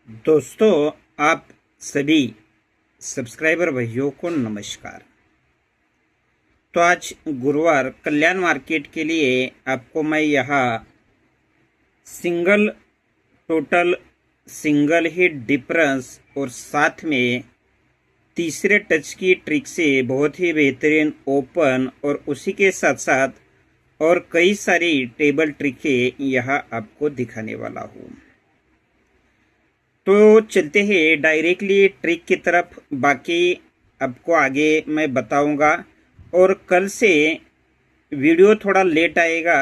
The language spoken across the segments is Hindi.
दोस्तों, आप सभी सब्सक्राइबर भाइयों को नमस्कार। तो आज गुरुवार कल्याण मार्केट के लिए आपको मैं यहाँ single total, single hit difference और साथ में तीसरे टच की ट्रिक से बहुत ही बेहतरीन ओपन और उसी के साथ साथ और कई सारी टेबल ट्रिकें यहाँ आपको दिखाने वाला हूँ। तो चलते हैं डायरेक्टली ट्रिक की तरफ। बाकी आपको आगे मैं बताऊंगा और कल से वीडियो थोड़ा लेट आएगा,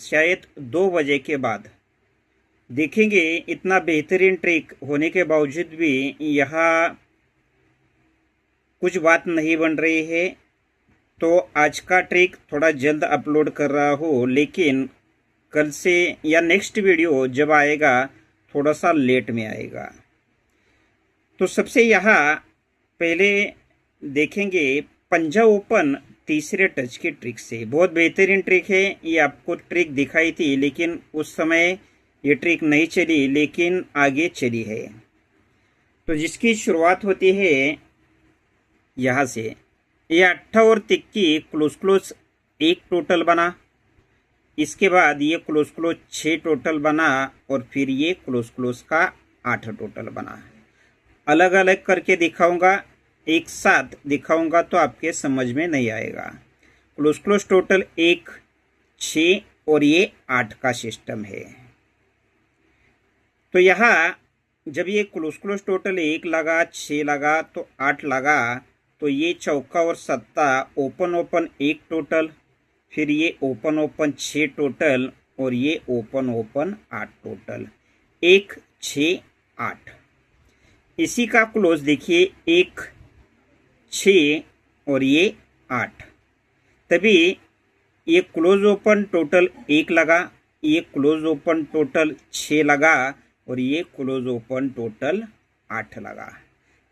शायद 2 बजे के बाद देखेंगे। इतना बेहतरीन ट्रिक होने के बावजूद भी यहाँ कुछ बात नहीं बन रही है, तो आज का ट्रिक थोड़ा जल्द अपलोड कर रहा हूँ, लेकिन कल से या नेक्स्ट वीडियो जब आएगा थोड़ा सा लेट में आएगा। तो सबसे यहाँ पहले देखेंगे पंजा ओपन तीसरे टच की ट्रिक से। बहुत बेहतरीन ट्रिक है, ये आपको ट्रिक दिखाई थी लेकिन उस समय ये ट्रिक नहीं चली, लेकिन आगे चली है। तो जिसकी शुरुआत होती है यहाँ से, ये 8 और तिक्की क्लोज क्लोज 1 टोटल बना, इसके बाद ये क्लोज क्लोज 6 टोटल बना और फिर ये क्लोज क्लोज का 8 टोटल बना। अलग अलग करके दिखाऊंगा, एक साथ दिखाऊंगा तो आपके समझ में नहीं आएगा। क्लोज क्लोज टोटल 1, 6 और ये 8 का सिस्टम है। तो यहाँ जब ये क्लोज क्लोज टोटल 1 लगा, 6 लगा तो 8 लगा, तो ये चौका और सत्ता ओपन ओपन 1 टोटल, फिर ये ओपन ओपन 6 टोटल और ये ओपन ओपन 8 टोटल, 1, 6, 8। इसी का क्लोज देखिए 1, 6 और ये 8। तभी ये क्लोज ओपन टोटल 1 लगा, ये क्लोज ओपन टोटल 6 लगा और ये क्लोज ओपन टोटल 8 लगा।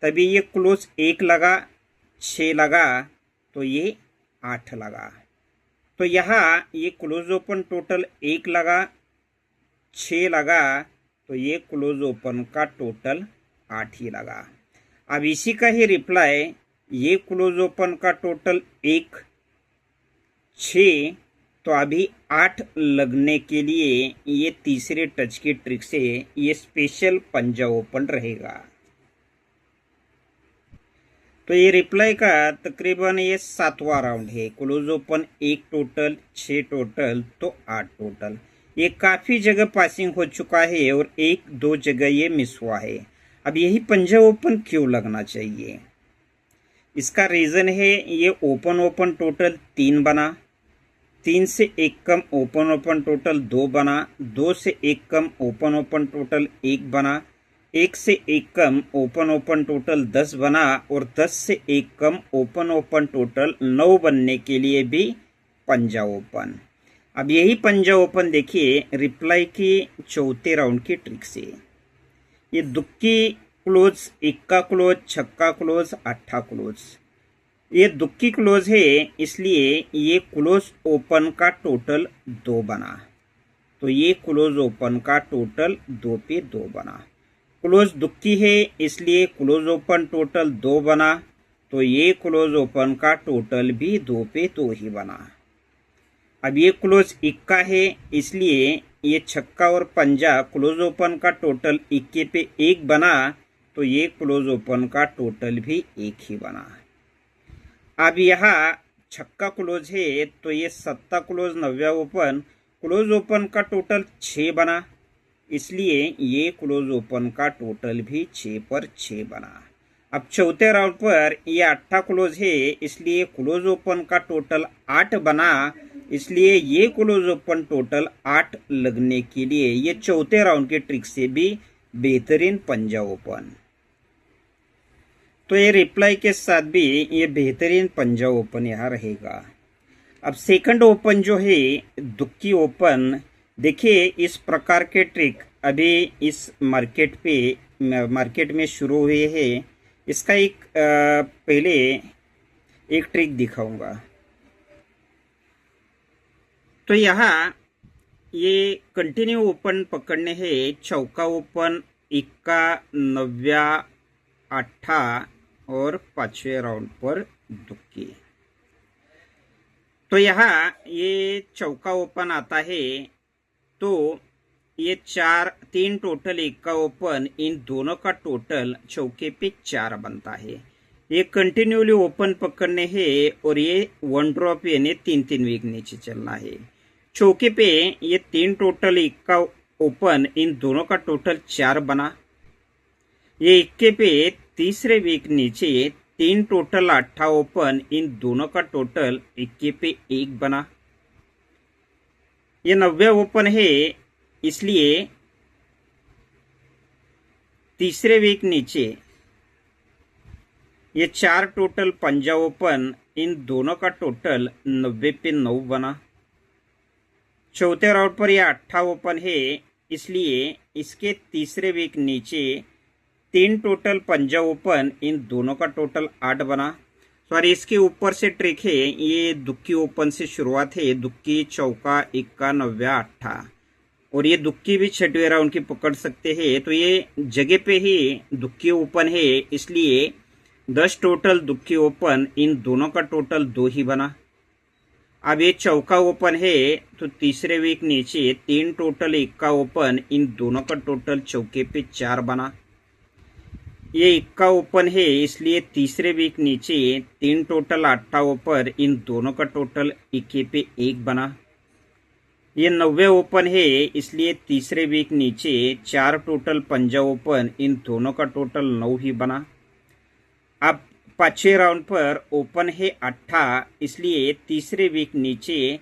तभी ये क्लोज 1 लगा, 6 लगा तो ये 8 लगा। तो यहाँ ये क्लोज ओपन टोटल 1 लगा, 6 लगा तो ये क्लोज ओपन का टोटल 8 ही लगा। अब इसी का ही रिप्लाई, ये क्लोज ओपन का टोटल 1, 6 तो अभी 8 लगने के लिए ये तीसरे टच की ट्रिक से ये स्पेशल पंजा ओपन रहेगा। तो ये रिप्लाई का तकरीबन ये 7वां राउंड है। क्लोज ओपन 1 टोटल, 6 टोटल तो 8 टोटल। ये काफ़ी जगह पासिंग हो चुका है और 1-2 जगह ये मिस हुआ है। अब यही पंजा ओपन क्यों लगना चाहिए? इसका रीज़न है ये ओपन ओपन टोटल 3 बना, 3 से 1 कम ओपन ओपन टोटल 2 बना, 2 से 1 कम ओपन ओपन टोटल 1 बना, 1 से 1 कम ओपन ओपन टोटल 10 बना और 10 से 1 कम ओपन ओपन टोटल 9 बनने के लिए भी पंजा ओपन। अब यही पंजा ओपन देखिए रिप्लाई की चौथे राउंड की ट्रिक से। ये दुक्की क्लोज, 1 क्लोज, 6 क्लोज, 8 क्लोज। ये दुक्की क्लोज है, इसलिए ये क्लोज ओपन का टोटल 2 बना, तो ये क्लोज ओपन का टोटल 2 पे 2 बना। क्लोज दुक्की है, इसलिए क्लोज ओपन टोटल 2 बना, तो ये क्लोज ओपन का टोटल भी 2 पे 2 ही बना। अब ये क्लोज 1 है, इसलिए ये 6 और पंजा क्लोज ओपन का टोटल 1 पे 1 बना, तो ये क्लोज ओपन का टोटल भी 1 ही बना। अब यहाँ 6 क्लोज है, तो ये 7 क्लोज 9 ओपन, क्लोज ओपन का टोटल 6 बना, इसलिए ये क्लोज ओपन का टोटल भी 6 पर 6 बना। अब चौथे राउंड पर ये 8 क्लोज है, इसलिए क्लोज ओपन का टोटल 8 बना, इसलिए ये क्लोज ओपन टोटल 8 लगने के लिए ये चौथे राउंड के ट्रिक से भी बेहतरीन पंजा ओपन। तो ये रिप्लाई के साथ भी ये बेहतरीन पंजा ओपन यहाँ रहेगा। अब सेकंड ओपन जो है दुक्की ओपन, देखिए इस प्रकार के ट्रिक अभी इस मार्केट में शुरू हुए हैं। इसका एक पहले एक ट्रिक दिखाऊंगा। तो यहाँ ये कंटिन्यू ओपन पकड़ने हैं, चौका ओपन इक्का, नव्या, अट्ठा और पांचवें राउंड पर दुक्की। तो यहाँ ये चौका ओपन आता है, तो ये तीन टोटल इक्का ओपन, इन दोनों का टोटल चौके पे 4 बनता है। ये कंटिन्यूली ओपन पकड़ने हैं और ये 1 ड्रॉप यानी 3-3 वीक नीचे चलना है। चौके पे ये 3 टोटल इक्का ओपन, इन दोनों का टोटल 4 बना। ये इक्के पे तीसरे वीक नीचे 3 टोटल अट्ठा ओपन, इन दोनों का टोटल इक्के पे 1 बना। ये 90 ओपन है, इसलिए तीसरे वीक नीचे ये 4 टोटल पंजा ओपन, इन दोनों का टोटल 90 पे 9 बना। चौथे राउंड पर यह 8 ओपन है, इसलिए इसके तीसरे वीक नीचे 3 टोटल पंजा ओपन, इन दोनों का टोटल 8 बना। सॉरी, इसके ऊपर से ट्रिक है, ये दुक्की ओपन से शुरुआत है, दुक्की, चौका, इक्का, नव्या, अट्ठा, और ये दुक्की भी 6वें राउंड की पकड़ सकते हैं। तो ये जगह पे ही दुक्की ओपन है, इसलिए 10 टोटल दुक्की ओपन, इन दोनों का टोटल 2 ही बना। अब ये चौका ओपन है, तो तीसरे वीक नीचे 3 टोटल इक्का ओपन, इन दोनों का टोटल चौके पे 4 बना। ये इक्का ओपन है, इसलिए तीसरे वीक नीचे 3 टोटल अट्ठा ओपन, इन दोनों का टोटल इक्के पे 1 बना। ये 90 ओपन है, इसलिए तीसरे वीक नीचे 4 टोटल पंजा ओपन, इन दोनों का टोटल 9 ही बना। अब पांचवें राउंड पर ओपन है अट्ठा, इसलिए तीसरे वीक नीचे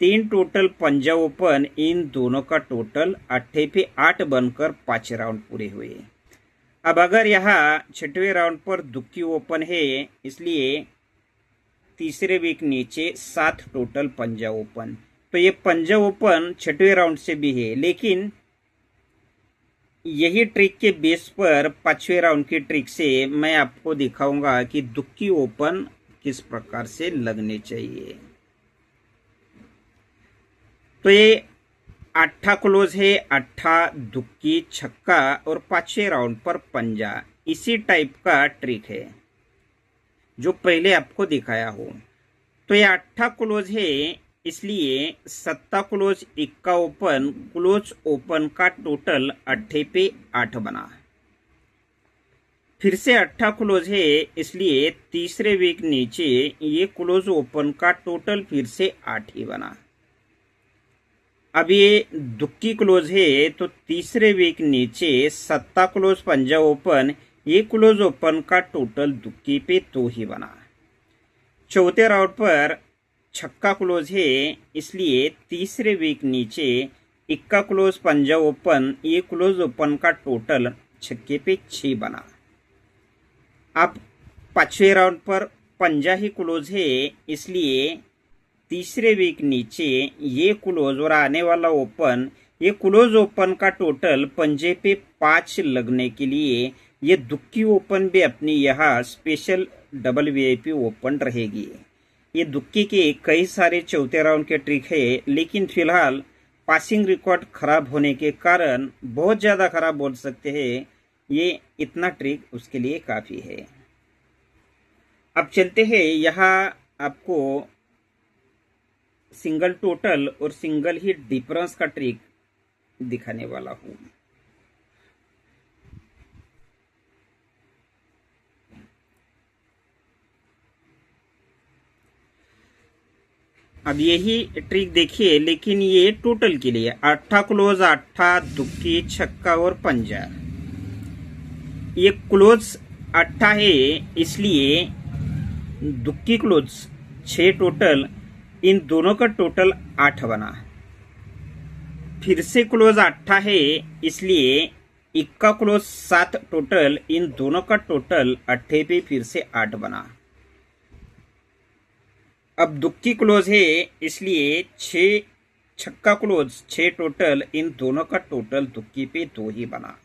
3 टोटल पंजा ओपन, इन दोनों का टोटल 8 पे 8 बनकर 5 राउंड पूरे हुए। अब अगर यहाँ 6वें राउंड पर दुक्की ओपन है, इसलिए तीसरे वीक नीचे 7 टोटल पंजा ओपन। तो ये पंजा ओपन 6वें राउंड से भी है, लेकिन यही ट्रिक के बेस पर 5वें राउंड की ट्रिक से मैं आपको दिखाऊंगा कि दुक्की ओपन किस प्रकार से लगने चाहिए। तो ये अट्ठा क्लोज है, अट्ठा, दुक्की, छक्का और 5वें राउंड पर पंजा, इसी टाइप का ट्रिक है जो पहले आपको दिखाया हो। तो ये अट्ठा क्लोज है, इसलिए 7 क्लोज इक्का ओपन, क्लोज ओपन का टोटल 8 पे 8 बना। फिर से 8 क्लोज है, इसलिए तीसरे वीक नीचे ये क्लोज ओपन का टोटल फिर से 8 ही बना। अब ये दुक्की क्लोज है, तो तीसरे वीक नीचे 7 क्लोज पंजा ओपन, ये क्लोज ओपन का टोटल दुक्की पे 2 ही बना। चौथे राउंड पर छक्का क्लोज है, इसलिए तीसरे वीक नीचे इक्का क्लोज पंजा ओपन, ये क्लोज ओपन का टोटल छक्के पे 6 बना। अब 5वें राउंड पर पंजा ही क्लोज है, इसलिए तीसरे वीक नीचे ये क्लोज और आने वाला ओपन, ये क्लोज ओपन का टोटल पंजे पे 5 लगने के लिए ये दुक्की ओपन भी अपनी यहाँ स्पेशल डबल वीआईपी ओपन रहेगी। ये दुक्की के कई सारे चौथे राउंड के ट्रिक है, लेकिन फिलहाल पासिंग रिकॉर्ड खराब होने के कारण, बहुत ज़्यादा खराब बोल सकते हैं, ये इतना ट्रिक उसके लिए काफ़ी है। अब चलते हैं, यहाँ आपको सिंगल टोटल और सिंगल ही डिफरेंस का ट्रिक दिखाने वाला हूं। अब यही ट्रिक देखिए, लेकिन ये टोटल के लिए 8 क्लोज, 8 दुक्की, छक्का और पंजा। ये क्लोज 8 है, इसलिए दुक्की क्लोज 6 टोटल, इन दोनों का टोटल 8 बना। फिर से क्लोज 8 है, इसलिए इक्का क्लोज 7 टोटल, इन दोनों का टोटल 8 पे फिर से 8 बना। अब दुक्की क्लोज है, इसलिए 6 छक्का क्लोज 6 टोटल, इन दोनों का टोटल दुक्की पे 2 ही बना।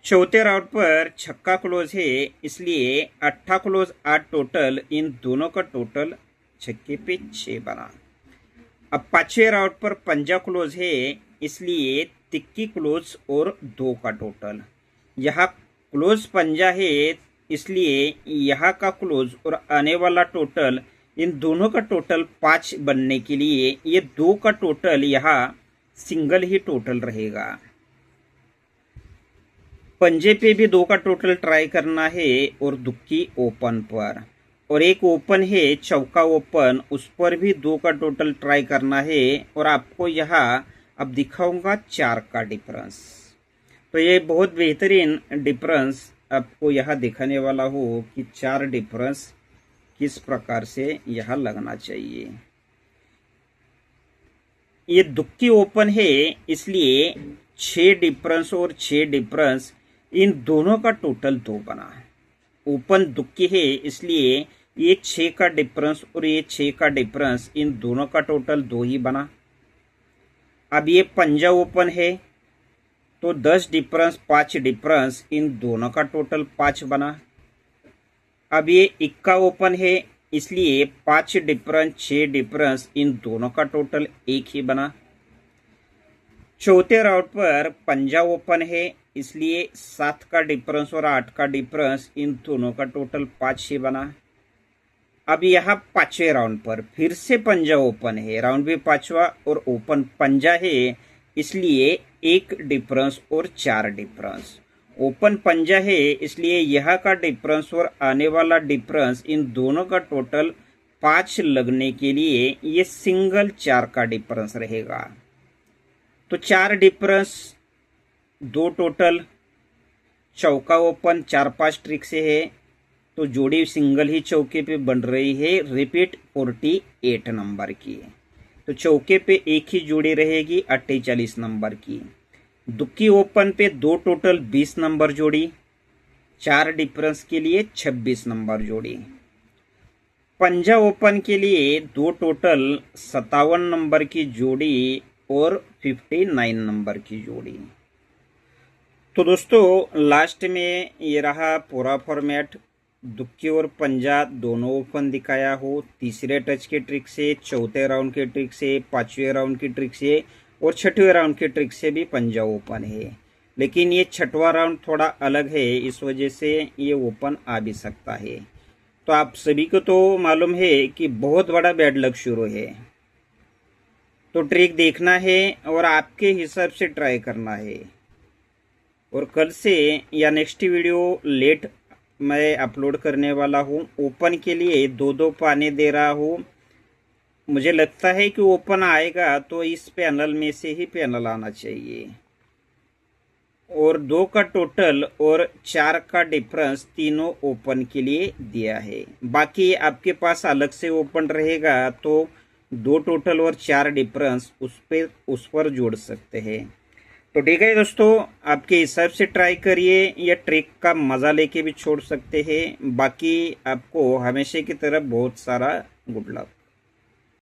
चौथे राउंड पर छक्का क्लोज है, इसलिए 8 क्लोज 8 टोटल, इन दोनों का टोटल छक्के पे 6 बना। अब 5वें राउंड पर पंजा क्लोज है, इसलिए तिक्की क्लोज और 2 का टोटल। यहाँ क्लोज पंजा है इसलिए यहाँ का क्लोज और आने वाला टोटल, इन दोनों का टोटल 5 बनने के लिए ये 2 का टोटल यहाँ सिंगल ही टोटल रहेगा। पंजे पे भी 2 का टोटल ट्राई करना है और दुक्की ओपन पर, और एक ओपन है चौका ओपन, उस पर भी 2 का टोटल ट्राई करना है। और आपको यहाँ अब दिखाऊंगा 4 का डिफरेंस। तो ये बहुत बेहतरीन डिफरेंस आपको यहाँ दिखाने वाला हो कि 4 डिफरेंस किस प्रकार से यहाँ लगना चाहिए। ये दुक्की ओपन है इसलिए 6 डिफरेंस और 6 डिफरेंस, इन दोनों का टोटल 2 बना। ओपन दुक्की है इसलिए ये 6 का डिफरेंस और ये 6 का डिफरेंस, इन दोनों का टोटल 2 ही बना। अब ये पंजा ओपन है तो 10 डिफरेंस 5 डिफरेंस, इन दोनों का टोटल 5 बना। अब ये इक्का ओपन है इसलिए 5 डिफरेंस 6 डिफरेंस, इन दोनों का टोटल 1 ही बना। चौथे राउंड पर पंजा ओपन है इसलिए 7 का डिफरेंस और 8 का डिफरेंस, इन दोनों का टोटल 5 ही बना। अब यहाँ 5वें राउंड पर फिर से पंजा ओपन है, राउंड भी 5वां और ओपन पंजा है इसलिए 1 डिफरेंस और 4 डिफरेंस। ओपन पंजा है इसलिए यहाँ का डिफरेंस और आने वाला डिफरेंस, इन दोनों का टोटल 5 लगने के लिए ये सिंगल 4 का डिफरेंस रहेगा। तो 4 डिफरेंस 2 टोटल, चौका ओपन 4-5 ट्रिक से है तो जोड़ी सिंगल ही चौके पे बन रही है। रिपीट 48 नंबर की, तो चौके पे एक ही जोड़ी रहेगी 48 नंबर की। दुक्की ओपन पे 2 टोटल 20 नंबर जोड़ी, 4 डिफरेंस के लिए 26 नंबर जोड़ी। पंजा ओपन के लिए 2 टोटल 57 नंबर की जोड़ी और 59 नंबर की जोड़ी। तो दोस्तों लास्ट में ये रहा पूरा फॉर्मेट। दुक्की और पंजा दोनों ओपन दिखाया हो, तीसरे टच के ट्रिक से, चौथे राउंड के ट्रिक से, 5वें राउंड की ट्रिक से और 6वें राउंड के ट्रिक से भी पंजा ओपन है। लेकिन ये 6वां राउंड थोड़ा अलग है, इस वजह से ये ओपन आ भी सकता है। तो आप सभी को तो मालूम है कि बहुत बड़ा बैड लक शुरू है, तो ट्रिक देखना है और आपके हिसाब से ट्राई करना है। और कल से या नेक्स्ट वीडियो लेट मैं अपलोड करने वाला हूँ। ओपन के लिए 2-2 पाने दे रहा हूँ। मुझे लगता है कि ओपन आएगा तो इस पैनल में से ही पैनल आना चाहिए। और 2 का टोटल और 4 का डिफरेंस तीनों ओपन के लिए दिया है। बाकी आपके पास अलग से ओपन रहेगा तो 2 टोटल और 4 डिफरेंस उस पर जोड़ सकते हैं। तो ठीक है दोस्तों, आपके हिसाब से ट्राई करिए, या ट्रिक का मज़ा लेके भी छोड़ सकते हैं। बाकी आपको हमेशा की तरह बहुत सारा गुड लक।